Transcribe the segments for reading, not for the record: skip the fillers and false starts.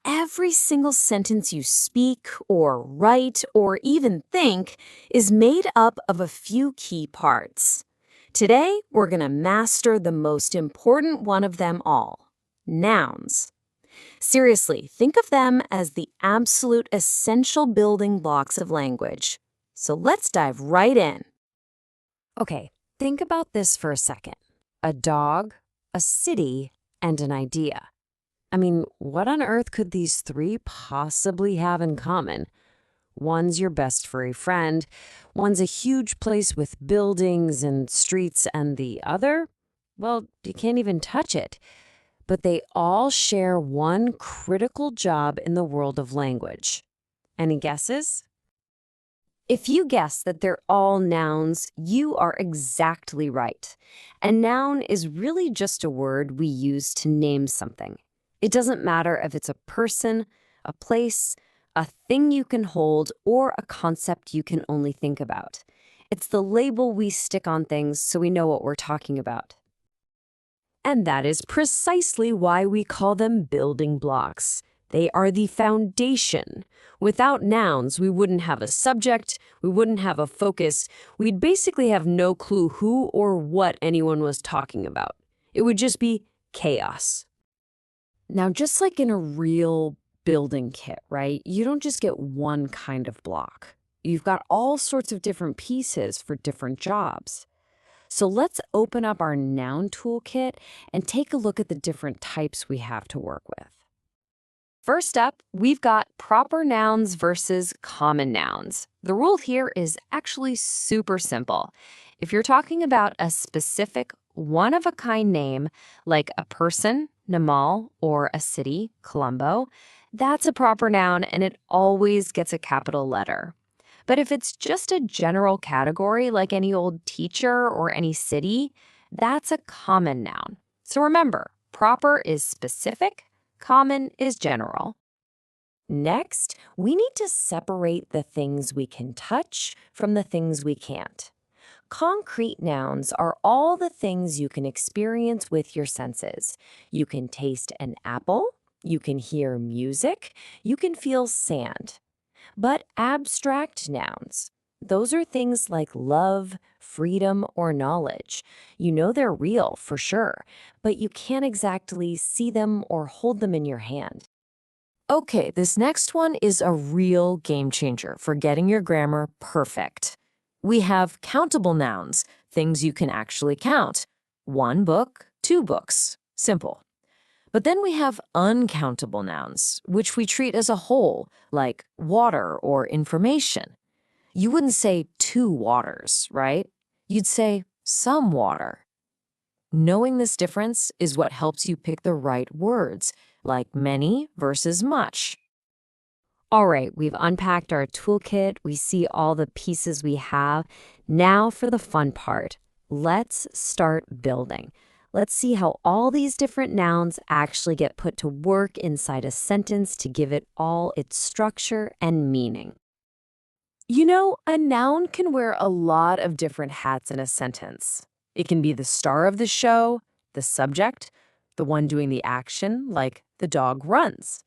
Every single sentence you speak or write or even think is made up of a few key parts. Today, we're going to master the most important one of them all, nouns. Seriously, think of them as the absolute essential building blocks of language. So let's dive right in. Okay, think about this for a second. A dog, a city, and an idea. I mean, what on earth could these three possibly have in common? One's your best furry friend, one's a huge place with buildings and streets, and the other? Well, you can't even touch it. But they all share one critical job in the world of language. Any guesses? If you guess that they're all nouns, you are exactly right. A noun is really just a word we use to name something. It doesn't matter if it's a person, a place, a thing you can hold, or a concept you can only think about. It's the label we stick on things so we know what we're talking about. And that is precisely why we call them building blocks. They are the foundation. Without nouns, we wouldn't have a subject, we wouldn't have a focus, we'd basically have no clue who or what anyone was talking about. It would just be chaos. Now, just like in a real building kit, right, you don't just get one kind of block. You've got all sorts of different pieces for different jobs. So let's open up our noun toolkit and take a look at the different types we have to work with. First up, we've got proper nouns versus common nouns. The rule here is actually super simple. If you're talking about a specific one-of-a-kind name, like a person, Namal, or a city, Colombo, that's a proper noun and it always gets a capital letter. But if it's just a general category like any old teacher or any city, that's a common noun. So remember, proper is specific, common is general. Next, we need to separate the things we can touch from the things we can't. Concrete nouns are all the things you can experience with your senses. You can taste an apple, you can hear music, you can feel sand. But abstract nouns, those are things like love, freedom, or knowledge. You know they're real for sure, but you can't exactly see them or hold them in your hand. Okay, this next one is a real game changer for getting your grammar perfect. We have countable nouns, things you can actually count. 1 book, 2 books. Simple. But then we have uncountable nouns, which we treat as a whole, like water or information. You wouldn't say 2 waters, right? You'd say some water. Knowing this difference is what helps you pick the right words, like many versus much. All right, we've unpacked our toolkit. We see all the pieces we have. Now for the fun part. Let's start building. Let's see how all these different nouns actually get put to work inside a sentence to give it all its structure and meaning. A noun can wear a lot of different hats in a sentence. It can be the star of the show, the subject, the one doing the action, like the dog runs.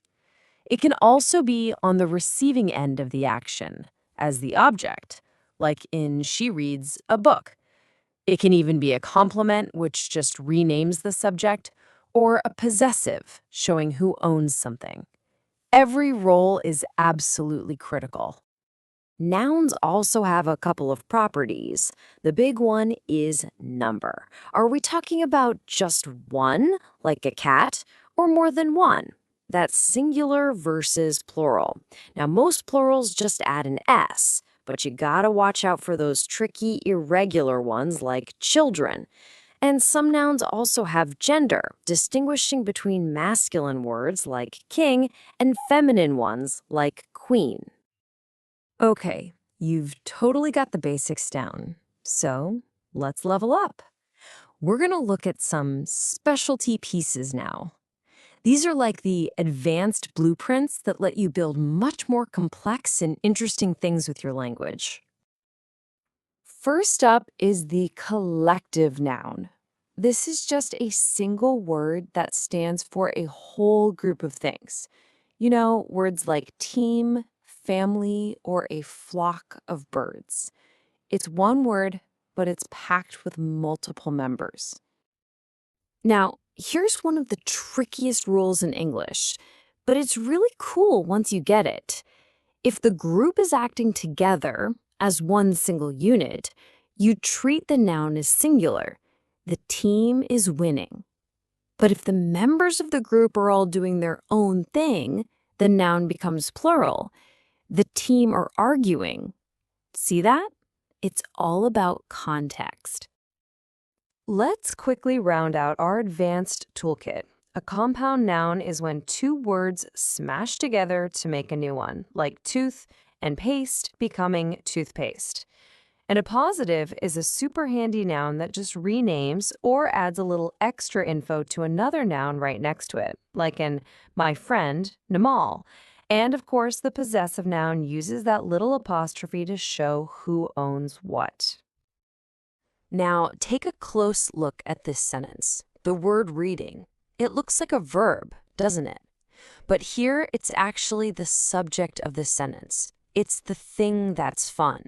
It can also be on the receiving end of the action, as the object, like in she reads a book. It can even be a complement, which just renames the subject, or a possessive, showing who owns something. Every role is absolutely critical. Nouns also have a couple of properties. The big one is number. Are we talking about just one, like a cat, or more than one? That's singular versus plural. Now, most plurals just add an S, but you gotta watch out for those tricky, irregular ones like children. And some nouns also have gender, distinguishing between masculine words like king and feminine ones like queen. Okay, you've totally got the basics down. So let's level up. We're gonna look at some specialty pieces now. These are like the advanced blueprints that let you build much more complex and interesting things with your language. First up is the collective noun. This is just a single word that stands for a whole group of things. You know, words like team, family, or a flock of birds. It's one word, but it's packed with multiple members. Now, here's one of the trickiest rules in English, but it's really cool once you get it. If the group is acting together as one single unit, you treat the noun as singular. The team is winning. But if the members of the group are all doing their own thing, the noun becomes plural. The team are arguing. See that? It's all about context. Let's quickly round out our advanced toolkit. A compound noun is when two words smash together to make a new one, like tooth and paste becoming toothpaste. And a positive is a super handy noun that just renames or adds a little extra info to another noun right next to it, like in my friend, Namal. And of course, the possessive noun uses that little apostrophe to show who owns what. Now, take a close look at this sentence. The word reading. It looks like a verb, doesn't it? But here, it's actually the subject of the sentence. It's the thing that's fun.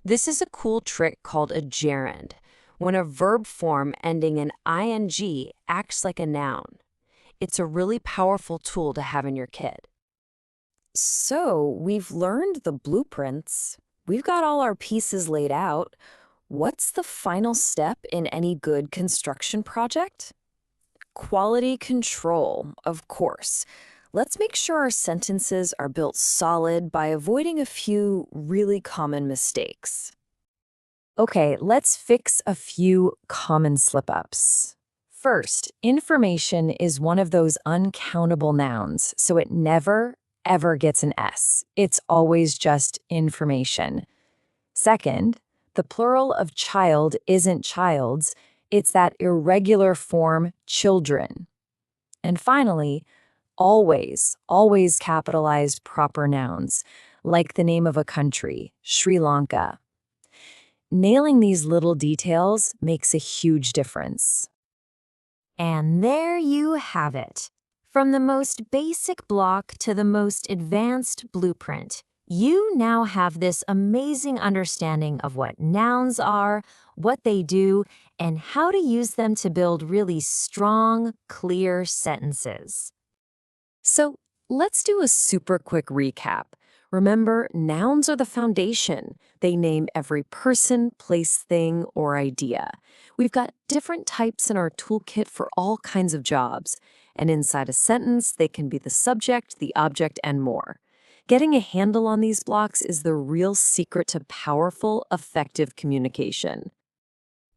This is a cool trick called a gerund, when a verb form ending in ing acts like a noun. It's a really powerful tool to have in your kit. So, we've learned the blueprints. We've got all our pieces laid out. What's the final step in any good construction project? Quality control, of course. Let's make sure our sentences are built solid by avoiding a few really common mistakes. Okay, let's fix a few common slip-ups. First, information is one of those uncountable nouns, so it never, ever gets an S. It's always just information. Second, the plural of child isn't childs, it's that irregular form children. And finally, always capitalized proper nouns, like the name of a country, Sri Lanka. Nailing these little details makes a huge difference. And there you have it. From the most basic block to the most advanced blueprint, you now have this amazing understanding of what nouns are, what they do, and how to use them to build really strong, clear sentences. So let's do a super quick recap. Remember, nouns are the foundation. They name every person, place, thing, or idea. We've got different types in our toolkit for all kinds of jobs. And inside a sentence, they can be the subject, the object, and more. Getting a handle on these blocks is the real secret to powerful, effective communication.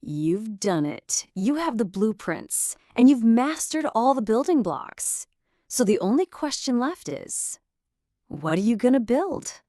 You've done it. You have the blueprints, and you've mastered all the building blocks. So the only question left is, what are you going to build?